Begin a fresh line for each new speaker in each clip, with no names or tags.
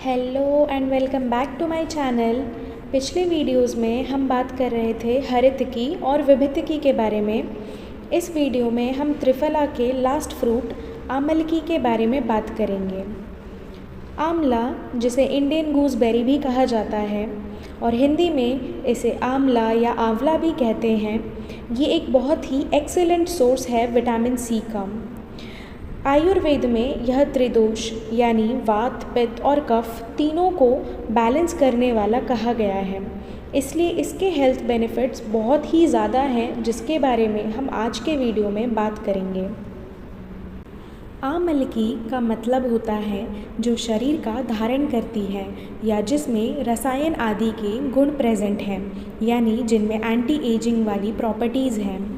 Hello and welcome back to my channel. पिछले videos में हम बात कर रहे थे हरितकी और विभितकी के बारे में। इस वीडियो में हम त्रिफला के लास्ट फ्रूट आमलकी के बारे में बात करेंगे। आंवला, जिसे इंडियन गूसबेरी भी कहा जाता है और हिंदी में इसे आंवला या आंवला भी कहते हैं, ये एक बहुत ही एक्सीलेंट सोर्स है विटामिन सी का। आयुर्वेद में यह त्रिदोष यानी वात, पित्त और कफ तीनों को बैलेंस करने वाला कहा गया है, इसलिए इसके हेल्थ बेनिफिट्स बहुत ही ज़्यादा हैं, जिसके बारे में हम आज के वीडियो में बात करेंगे। आमलकी का मतलब होता है जो शरीर का धारण करती है या जिसमें रसायन आदि के गुण प्रेजेंट हैं, यानी जिनमें एंटी एजिंग वाली प्रॉपर्टीज़ हैं।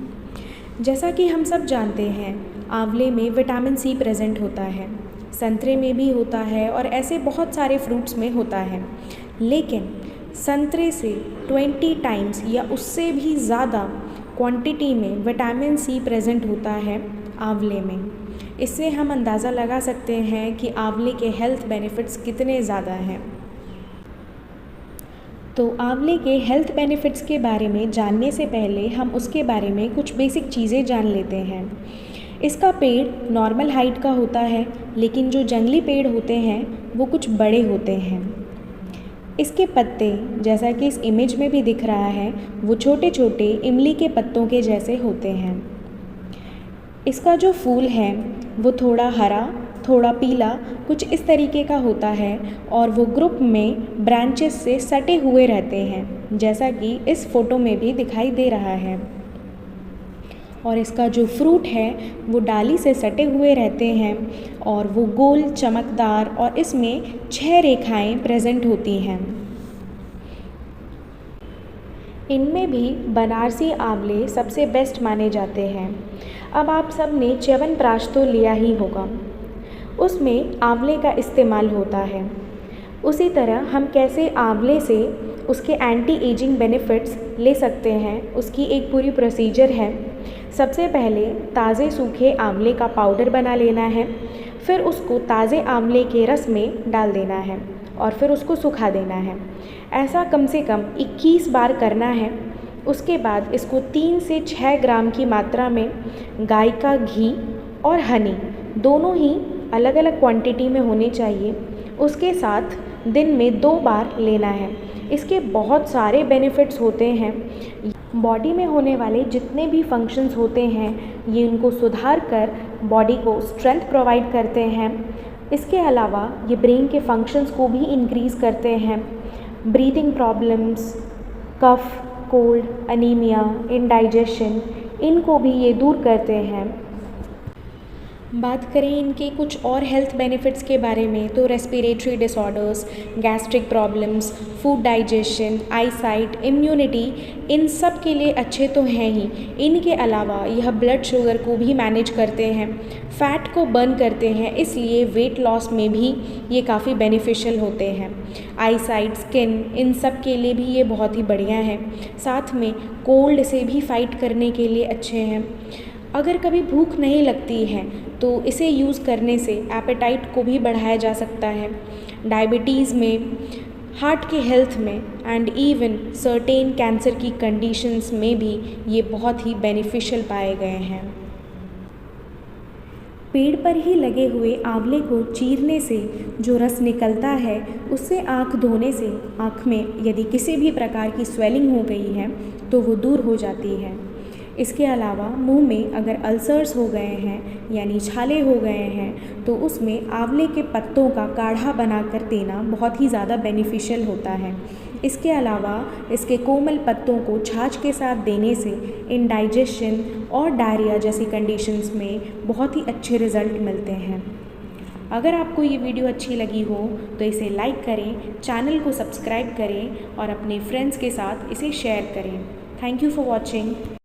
जैसा कि हम सब जानते हैं, आंवले में विटामिन सी प्रेजेंट होता है, संतरे में भी होता है और ऐसे बहुत सारे फ्रूट्स में होता है। लेकिन संतरे से 20 टाइम्स या उससे भी ज़्यादा क्वांटिटी में विटामिन सी प्रेजेंट होता है आंवले में। इससे हम अंदाज़ा लगा सकते हैं कि आंवले के हेल्थ बेनिफिट्स कितने ज़्यादा हैं। तो आंवले के हेल्थ बेनिफिट्स के बारे में जानने से पहले हम उसके बारे में कुछ बेसिक चीज़ें जान लेते हैं। इसका पेड़ नॉर्मल हाइट का होता है, लेकिन जो जंगली पेड़ होते हैं वो कुछ बड़े होते हैं। इसके पत्ते, जैसा कि इस इमेज में भी दिख रहा है, वो छोटे छोटे इमली के पत्तों के जैसे होते हैं। इसका जो फूल है वो थोड़ा हरा, थोड़ा पीला, कुछ इस तरीके का होता है और वो ग्रुप में ब्रांचेस से सटे हुए रहते हैं, जैसा कि इस फोटो में भी दिखाई दे रहा है। और इसका जो फ्रूट है वो डाली से सटे हुए रहते हैं और वो गोल, चमकदार और इसमें 6 रेखाएं प्रेजेंट होती हैं। इनमें भी बनारसी आंवले सबसे बेस्ट माने जाते हैं। अब आप सब ने च्यवनप्राश तो लिया ही होगा, उसमें आंवले का इस्तेमाल होता है। उसी तरह हम कैसे आंवले से उसके एंटी एजिंग बेनिफिट्स ले सकते हैं, उसकी एक पूरी प्रोसीजर है। सबसे पहले ताज़े सूखे आंवले का पाउडर बना लेना है, फिर उसको ताज़े आंवले के रस में डाल देना है और फिर उसको सुखा देना है। ऐसा कम से कम 21 बार करना है। उसके बाद इसको 3 से 6 ग्राम की मात्रा में गाय का घी और हनी, दोनों ही अलग अलग क्वांटिटी में होने चाहिए, उसके साथ दिन में 2 बार लेना है। इसके बहुत सारे बेनिफिट्स होते हैं। बॉडी में होने वाले जितने भी फंक्शंस होते हैं, ये उनको सुधार कर बॉडी को स्ट्रेंथ प्रोवाइड करते हैं। इसके अलावा ये ब्रेन के फंक्शंस को भी इंक्रीज़ करते हैं। ब्रीदिंग प्रॉब्लम्स, कफ, कोल्ड, अनीमिया, इंडाइजेशन, इनको भी ये दूर करते हैं। बात करें इनके कुछ और हेल्थ बेनिफिट्स के बारे में तो respiratory disorders, gastric problems, food digestion, eyesight, immunity, इन सब के लिए अच्छे तो हैं ही। इनके अलावा यह ब्लड शुगर को भी मैनेज करते हैं, फैट को बर्न करते हैं, इसलिए वेट लॉस में भी ये काफ़ी बेनिफिशियल होते हैं। आईसाइट, स्किन, इन सब के लिए भी ये बहुत ही बढ़िया है। साथ में कोल्ड से भी फाइट करने के लिए अच्छे हैं। अगर कभी भूख नहीं लगती है तो इसे यूज़ करने से एपेटाइट को भी बढ़ाया जा सकता है। डायबिटीज़ में, हार्ट के हेल्थ में एंड इवन सर्टेन कैंसर की कंडीशंस में भी ये बहुत ही बेनिफिशियल पाए गए हैं। पेड़ पर ही लगे हुए आंवले को चीरने से जो रस निकलता है, उससे आँख धोने से आँख में यदि किसी भी प्रकार की स्वेलिंग हो गई है तो वो दूर हो जाती है। इसके अलावा मुंह में अगर अल्सर्स हो गए हैं यानी छाले हो गए हैं तो उसमें आंवले के पत्तों का काढ़ा बनाकर देना बहुत ही ज़्यादा बेनिफिशियल होता है। इसके अलावा इसके कोमल पत्तों को छाछ के साथ देने से इंडाइजेशन और डायरिया जैसी कंडीशंस में बहुत ही अच्छे रिज़ल्ट मिलते हैं। अगर आपको ये वीडियो अच्छी लगी हो तो इसे लाइक करें, चैनल को सब्सक्राइब करें और अपने फ्रेंड्स के साथ इसे शेयर करें। Thank you for watching.